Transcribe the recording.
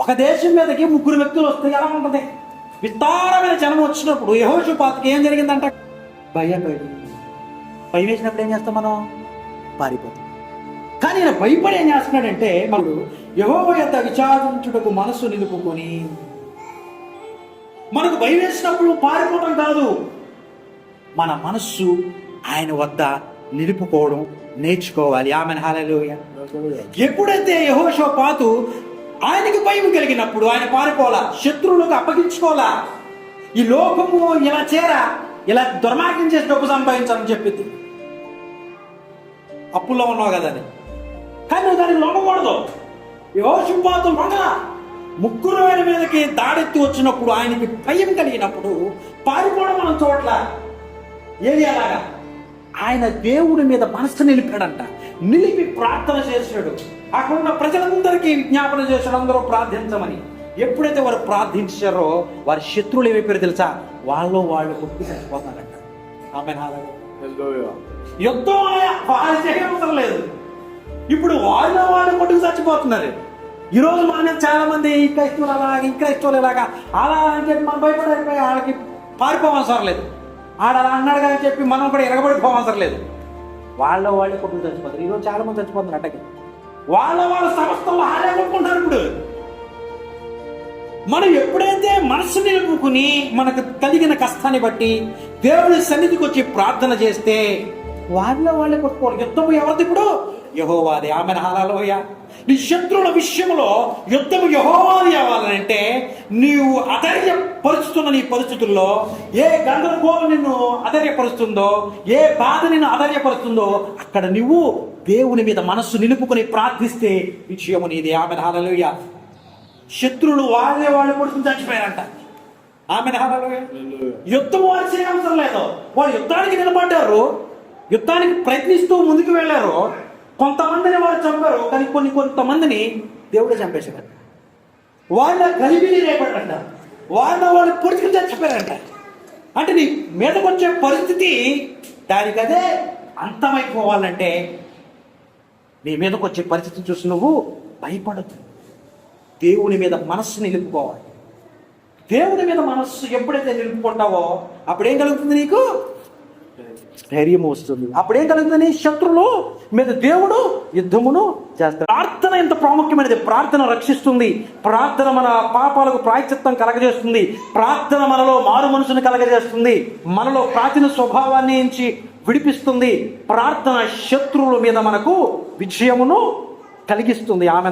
ఒక దేశం మీదకి ముగ్గురు వ్యక్తులు వస్తే ఎలా ఉంటుంది? విస్తారమైన జనం వచ్చినప్పుడు యెహోషాపాతుకి ఏం జరిగిందంట? భయపడి. భయం వేసినప్పుడు ఏం చేస్తాం మనం? పారిపోతాం. కానీ ఈయన భయపడి ఏం చేస్తున్నాడంటే, మనకు యెహోవా యొద్ద విచారించుటకు మనసు నిలుపుకొని, మనకు భయం వేసినప్పుడు పారిపోవడం కాదు, మన మనస్సు ఆయన వద్ద నిలుపుకోవడం నేర్చుకోవాలి. Amen hallelujah. ఎప్పుడైతే యెహోషాపాతు ఆయనకి భయం కలిగినప్పుడు ఆయన పారిపోలా, శత్రువులకు అప్పగించుకోలా. ఈ లోకము ఇలా చేరా, ఇలా దుర్మార్గం చేసి డబ్బు సంపాదించాలని చెప్పింది. అప్పుల్లో ఉన్నావు కదా అని, కానీ నువ్వు దానికి లొంగకూడదు. యెహోషాపాతు లొంగలా. ముగ్గురు ఆయన మీదకి దాడెత్తి వచ్చినప్పుడు ఆయనకి భయం కలిగినప్పుడు పారిపోవడం మనం చూడట్లా. ఏది అలాగా? ఆయన దేవుడి మీద మనసు నిలిపాడంట. నిలిపి ప్రార్థన చేశాడు. అక్కడ ఉన్న ప్రజలందరికీ విజ్ఞాపన చేశాడు, అందరూ ప్రార్థించమని. ఎప్పుడైతే వారు ప్రార్థించారో వారి శత్రువులు ఏమైపోయారు తెలుసా? వాళ్ళు కొట్టుకు చచ్చిపోతారంట. ఆమేన్ హల్లెలూయా. యుద్ధం వాళ్ళు చేయవసరం లేదు, ఇప్పుడు వాళ్ళు కొట్టుకు చచ్చిపోతున్నారు. ఈరోజు మన చాలా మంది క్రైస్తవులు అలాగా, క్రైస్తవులు ఇలాగా అలా అని చెప్పి మనం భయపడిపోయి వాళ్ళకి పారిపోవసరం లేదు. ఆడ అలా అన్నాడు అని చెప్పి మనం కూడా ఎరగబడిపోవసరం లేదు. వాళ్ళు కొట్టుకు చచ్చిపోతారు. ఈరోజు చాలా మంది చచ్చిపోతున్నారు అట్టకి. వాళ్ళ సంస్థలు వాళ్ళే కొట్టుకుంటారు. ఇప్పుడు మనం ఎప్పుడైతే మనసు నిలుపుకుని మనకు కలిగిన కష్టాన్ని బట్టి దేవుడి సన్నిధికి వచ్చి ప్రార్థన చేస్తే వాళ్ళే కొట్టుకోవాలి. యుద్ధము ఎవరిది? ఇప్పుడు యెహోవాది. ఆమేన్ హల్లెలూయా. నీ శత్రువుల విషయంలో యుద్ధము యెహోవాది అవ్వాలంటే నీవు అధైర్యపరుస్తున్న నీ పరిస్థితుల్లో ఏ గందరగోళం నిన్ను అధైర్యపరుస్తుందో, ఏ బాధ నిన్ను అధైర్యపరుస్తుందో అక్కడ నువ్వు దేవుని మీద మనస్సు నిలుపుకొని ప్రార్థిస్తే విజయము నీది. ఆమేన్ హల్లెలూయా. శత్రువులు వాళ్ళు కొడుకుని చచ్చిపోయారంట. ఆమేన్ హల్లెలూయా. యుద్ధం వారు చేయవసరం లేదు. వారు యుద్ధానికి నిలబడ్డారు, యుద్ధానికి ప్రయత్నిస్తూ ముందుకు వెళ్ళారు. కొంతమందిని వారు చంపారు, కానీ కొంతమందిని దేవుడే చంపేశాడు. వాళ్ళ కలిపిని రేపడంట, వాళ్ళు పొడిచుకుని చచ్చిపోయారంట. అంటే నీ మీదకి వచ్చే పరిస్థితి దానికదే అంతమైపోవాలంటే నీ మీదకి వచ్చే పరిస్థితిని చూసి నువ్వు భయపడద్దు. దేవుని మీద మనస్సు నిలుపుకోవాలి. దేవుని మీద మనస్సు ఎప్పుడైతే నిలుపుకుంటావో అప్పుడేం కలుగుతుంది? నీకు ధైర్యం వస్తుంది. అప్పుడేం కలుగుతుంది? శత్రువులు మీద దేవుడు యుద్ధమును చేస్తాడు. ప్రార్థన ఎంత ప్రాముఖ్యమైనది. ప్రార్థన రక్షిస్తుంది. ప్రార్థన మన పాపాలకు ప్రాయశ్చిత్తం కలగజేస్తుంది. ప్రార్థన మనలో మారు మనసును కలగజేస్తుంది. మనలో ప్రాచీన స్వభావాన్ని నుంచి విడిపిస్తుంది. ప్రార్థన శత్రువుల మీద మనకు విజయమును కలిగిస్తుంది. ఆమె